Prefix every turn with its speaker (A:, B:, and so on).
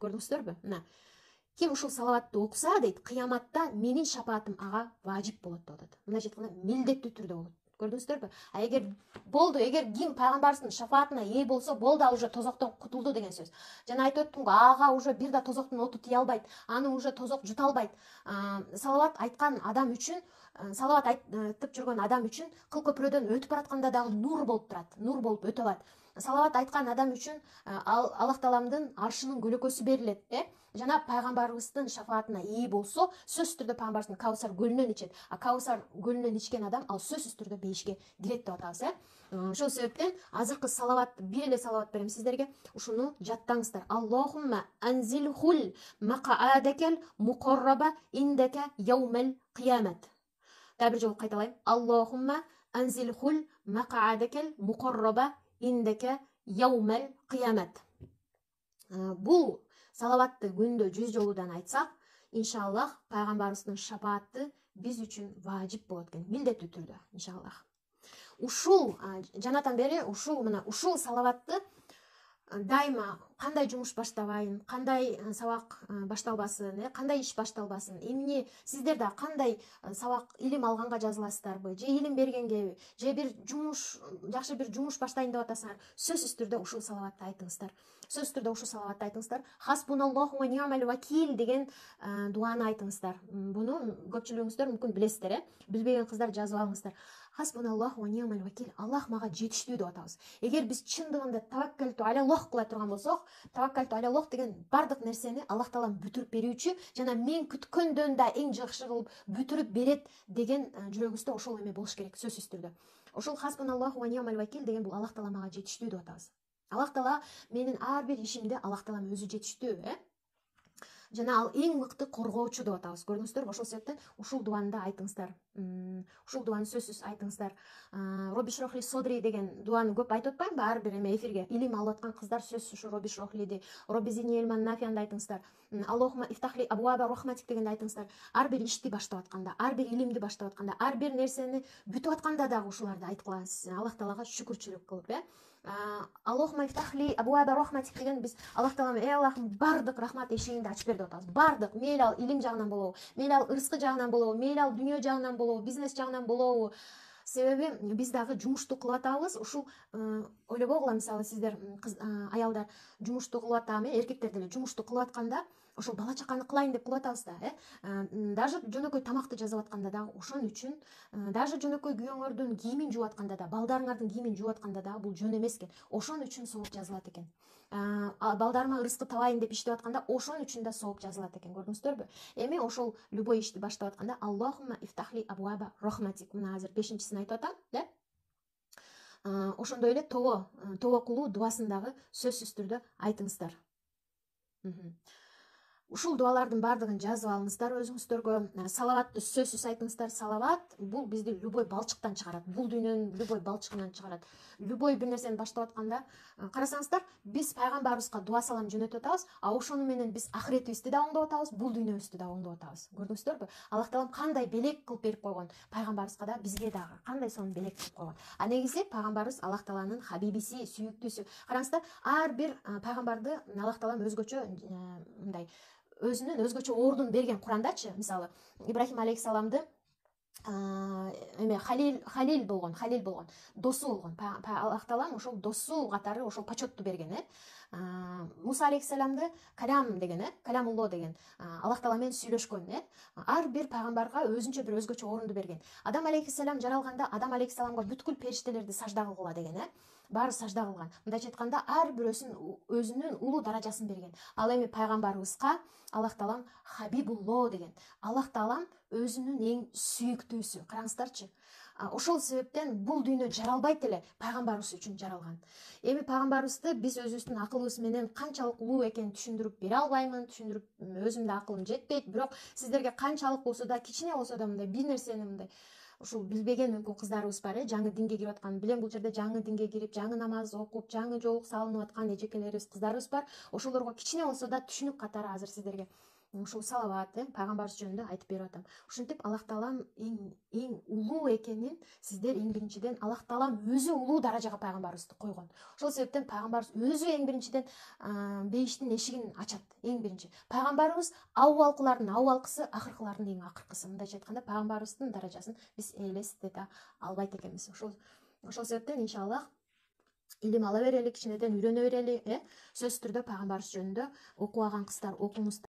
A: көрдүңүздөрбү? Мына ким ушул салаватты окуса дейт, кыяматта менин шапаатым ага важип болот деп атат. Мындайча айтканда милдеттүү түрдө болот. Көрдүңүздөрбү? А эгер болду, эгер ким пайгамбарыбыздын шафаатына ээ болсо, болду, ал уже тозоктон кутулду деген сөз. Жана айтып өттүм го, ага уже бир да тозоктун оту тие албайт, аны уже тозок жута албайт. Салават айткан адам үчүн, салават айтып жүргөн адам үчүн кыл көпүрөдөн өтүп баратканда дагы нур болуп турат, нур болуп өтө алат. Салават айткан адам үчүн Аллах Тааламдын аршынын көлөкөсү берилет, жана пайгамбарыбыздын шафаатына ээ болсо, сөзсүз түрдө пайгамбарыбыздын Каусар көлүнөн ичет. А Каусар көлүнөн ичкен адам ал сөзсүз түрдө бейишке кирет деп атабыз, Ошол себептен азыркы салават, бир эле салават берем сиздерге. Ушуну жаттаңыздар. Аллахумма анзилхул мақаадакал муқарраба индека яумал қиямат. Дагы бир жолу кайталайм. Аллахумма анзилхул мақаадакал муқарраба индека яумал қиямат. Бул салаватты күндө 100 жолудан айтсак, иншаллах пайгамбарыбыздын шапааты биз үчүн важип болот экен, милдеттүү түрдө, иншаллах. Ушул жанатан бери ушул салаватты дайыма кандай жумуш баштабайын, кандай сабак башталбасын, кандай иш башталбасын, эмне сиздер да кандай сабак илим алганга жазыласыздарбы, же илим бергенге, же бир жумуш, жакшы бир жумуш баштайын деп атасыңар, сөзсүз түрдө ушул салаватты айтыңыздар. Сөзсүз түрдө ушул салаватты айтыңыздар. Хасбуналлаху ва ни'мал вакил деген дуаны айтыңыздар. Буну көпчүлүгүңүздөр мүмкүн билесиздер, билбеген кыздар жазып алыңыздар. Хасбуналлаху ва ни'мал вакил. Аллах мага жетиштүү деп атабыз. Эгер биз чындыгында таваккалту аляллах кыла турган болсок, таваккалту аляллах деген бардык нерсени Аллах Таалам бүтүрүп берүүчү, жана мен күткөндөн да эң жакшы кылып бүтүрүп берет деген жүрөгүбүздө ошол эме болуш керек, сөзсүз түрдө. Ошол хасбуналлаху ва ни'мал вакил деген бул Аллах Таала мага жетиштүү деп атабыз. Аллах Таала менин ар бир ишимде Аллах Таалам өзү жетиштүү, жана ал эң мыкты коргоочу деп атабыз. Көрдүңүздөрбү? Ошол себептен ушул дуаны да айтыңыздар. Ушул дуаны сөзсүз айтыңыздар. Робби шрохли содри деген дуаны көп айтып атпаймынбы ар бир эме эфирге? Илим алып аткан кыздар сөзсүз ушу робби шрохлиди, робби зидни илман нафиянды айтыңыздар. Аллахума ифтахли абуаба рахматик дегенди айтыңыздар. Ар бир ишти баштап атканда, ар бир илимди баштап атканда, ар бир нерсени бүтүп атканда дагы ушуларды айткылаңыз. Аллах Таалага шүкүрчүлүк кылып, Аллахума ифтахли абуаба рахматик деген биз Аллах Таалам Аллахым бардык рахмат эшигинди ачып бер деп атабыз. Бардык, мейли ал илим жагынан болобу, мейли ал ырыскы жагынан болобу, мейли ал дүнүйө жагынан болобу, бизнес жагынан болобу. Себеби биз дагы жумушту кылып атабыз. Ушул ойлобогула, мисалы сиздер аялдар жумушту кылып атам, эркектер деле жумушту кылып атканда ошол бала чаканы кылайын деп кылып атабыз да, даже жөнөкөй тамакты жасап атканда дагы ошон үчүн, даже жөнөкөй күйөөңөрдүн кийимин жууп атканда да, балдарыңардын кийимин жууп атканда дагы бул жөн эмес экен. Ошон үчүн сооп жазылат экен. Балдарыма ырыскы табайын деп иштеп атканда ошон үчүн да сооп жазылат экен. Көрдүңүздөрбү? Эми ошол любой ишти баштап атканда Аллахума ифтахли абуаба рахматик. Мына азыр 5-чисин айтып атам, ошондой эле тобо кылуу дубасын дагы сөзсүз түрдө айтыңыздар. Ушул дуалардын бардыгын жазып алыңыздар өзүңүздөргө. Салаватты сөзсүз айтыңыздар. Салават бул бизди любой балчыктан чыгарат. Бул дүйнөнүн любой балчыгынан чыгарат. Любой бир нерсени баштап атканда, карасаңыздар, биз пайгамбарыбызга дуа салам жөнөтүп атабыз, а ошону менен биз ахиретибизди да оңдоп атабыз, бул дүйнөбүздү да оңдоп атабыз. Көрдүңүздөрбү? Аллах Таалам кандай белек кылып берип койгон, пайгамбарыбызга да бизге дагы кандай сонун белек кылып койгон. А негизи пайгамбарыбыз Аллах Тааланын хабибиси, сүйүктүүсү. Караңыздар, ар бир пайгамбарды Аллах Таалам өзгөчө мындай өзүнүн өзгөчө ордун берген. Курандачы, мисалы, Ибрахим алейхисаламды халил болгон, досу болгон. Аллах Таалам ошол досу катары ошол почетту берген, Муса алейхисаламды калям деген, калямулло деген, Аллах Таала менен сүйлөшкөн, Ар бир пайгамбарга өзүнчө бир өзгөчө орунду берген. Адам алейхисалам жаралганда Адам алейхисаламга бүткүл периштелерди сажда кылгыла деген, баары сажда кылган. Мындайча айтканда, ар бирөөсүн өзүнүн улуу даражасын берген. Ал эми пайгамбарыбызга Аллах Таалам хабибулло деген. Аллах Таалам өзүнүн эң сүйүктүүсү. Караңыздарчы. Ошол себептен бул дүйнө жаралбайт эле пайгамбарыбыз үчүн жаралган. Эми пайгамбарыбызды биз өзүбүздүн акылыбыз менен канчалык улуу экенин түшүндүрүп бере албаймын, өзүмдүн акылым жетпейт, бирок сиздерге канчалык болсо да, кичине болсо да мындай бир нерсени мындай ушул билбеген мүмкүн кыздарыбыз бар, жаңы динге кирип аткан. Билем бул жерде жаңы динге кирип, жаңы намаз окуп, жаңы жолук салынып аткан эжекелерибиз, кыздарыбыз бар. Ошолорго кичине болсо да түшүнүк катары азыр сиздерге ушул салават пайгамбарыбыз жөнүндө айтып берип атам. Ушинтип Аллах таалам эң улуу экенин сиздер эң биринчиден Аллах таалам өзү улуу даражага пайгамбарыбызды койгон. Ошол себептен пайгамбарыбыз өзү эң биринчиден бейиштин эшигин ачат. Эң биринчи пайгамбарыбыз абалкылардын абалкысы, акыркылардын эң акыркысы. Мындайча айтканда пайгамбарыбыздын даражасын биз элестете албайт экенбиз. Ошол себептен иншаллах илим ала берели, кичинеден үйрөнө берели, сөзсүз түрдө пайгамбарыбыз жөнүндө окубаган кыздар окуңуздар.